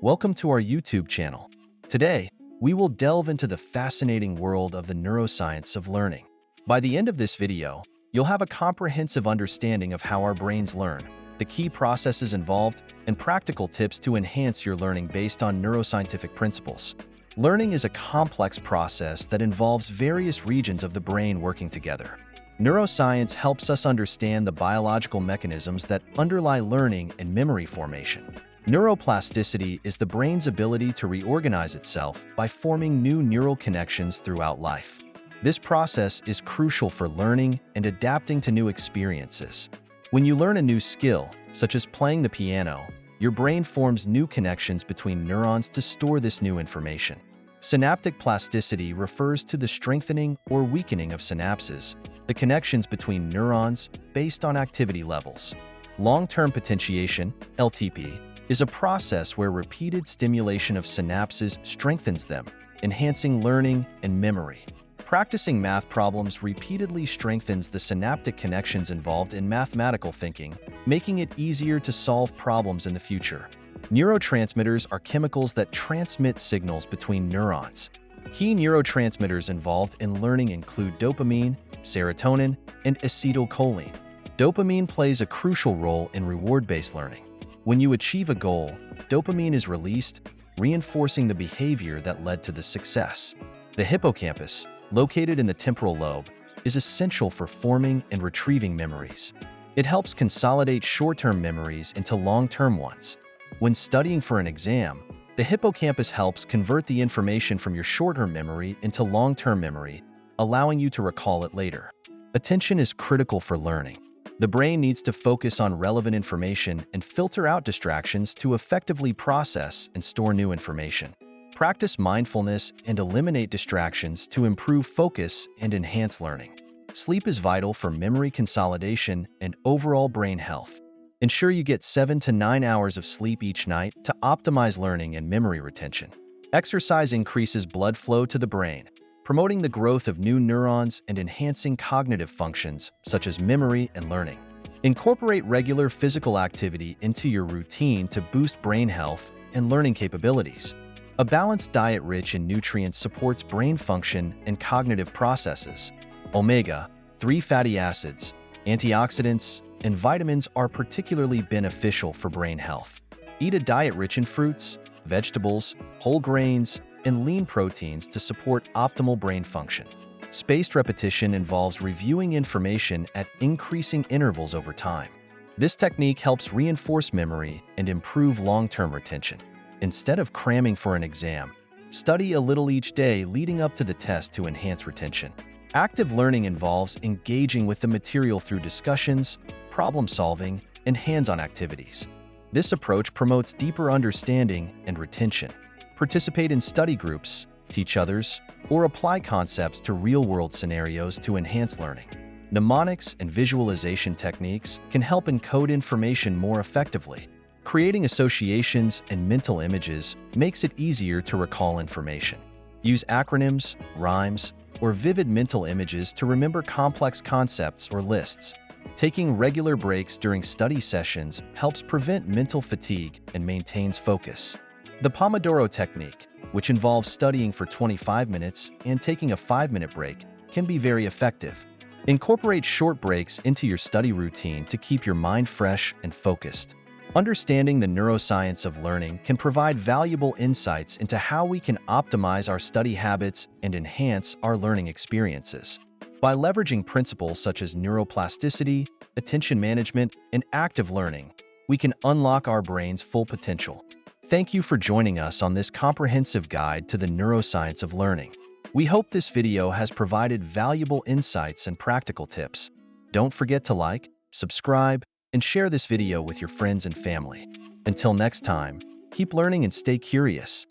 Welcome to our YouTube channel. Today, we will delve into the fascinating world of the neuroscience of learning. By the end of this video, you'll have a comprehensive understanding of how our brains learn, the key processes involved, and practical tips to enhance your learning based on neuroscientific principles. Learning is a complex process that involves various regions of the brain working together. Neuroscience helps us understand the biological mechanisms that underlie learning and memory formation. Neuroplasticity is the brain's ability to reorganize itself by forming new neural connections throughout life. This process is crucial for learning and adapting to new experiences. When you learn a new skill, such as playing the piano, your brain forms new connections between neurons to store this new information. Synaptic plasticity refers to the strengthening or weakening of synapses, the connections between neurons based on activity levels. Long-term potentiation, LTP, is a process where repeated stimulation of synapses strengthens them, enhancing learning and memory. Practicing math problems repeatedly strengthens the synaptic connections involved in mathematical thinking, making it easier to solve problems in the future. Neurotransmitters are chemicals that transmit signals between neurons. Key neurotransmitters involved in learning include dopamine, serotonin, and acetylcholine. Dopamine plays a crucial role in reward-based learning. When you achieve a goal, dopamine is released, reinforcing the behavior that led to the success. The hippocampus, located in the temporal lobe, is essential for forming and retrieving memories. It helps consolidate short-term memories into long-term ones. When studying for an exam, the hippocampus helps convert the information from your short-term memory into long-term memory, allowing you to recall it later. Attention is critical for learning. The brain needs to focus on relevant information and filter out distractions to effectively process and store new information. Practice mindfulness and eliminate distractions to improve focus and enhance learning. Sleep is vital for memory consolidation and overall brain health. Ensure you get 7 to 9 hours of sleep each night to optimize learning and memory retention. Exercise increases blood flow to the brain, promoting the growth of new neurons and enhancing cognitive functions such as memory and learning. Incorporate regular physical activity into your routine to boost brain health and learning capabilities. A balanced diet rich in nutrients supports brain function and cognitive processes. Omega-3 fatty acids, antioxidants, and vitamins are particularly beneficial for brain health. Eat a diet rich in fruits, vegetables, whole grains, and lean proteins to support optimal brain function. Spaced repetition involves reviewing information at increasing intervals over time. This technique helps reinforce memory and improve long-term retention. Instead of cramming for an exam, study a little each day leading up to the test to enhance retention. Active learning involves engaging with the material through discussions, problem-solving, and hands-on activities. This approach promotes deeper understanding and retention. Participate in study groups, teach others, or apply concepts to real-world scenarios to enhance learning. Mnemonics and visualization techniques can help encode information more effectively. Creating associations and mental images makes it easier to recall information. Use acronyms, rhymes, or vivid mental images to remember complex concepts or lists. Taking regular breaks during study sessions helps prevent mental fatigue and maintains focus. The Pomodoro technique, which involves studying for 25 minutes and taking a 5-minute break, can be very effective. Incorporate short breaks into your study routine to keep your mind fresh and focused. Understanding the neuroscience of learning can provide valuable insights into how we can optimize our study habits and enhance our learning experiences. By leveraging principles such as neuroplasticity, attention management, and active learning, we can unlock our brain's full potential. Thank you for joining us on this comprehensive guide to the neuroscience of learning. We hope this video has provided valuable insights and practical tips. Don't forget to like, subscribe, and share this video with your friends and family. Until next time, keep learning and stay curious.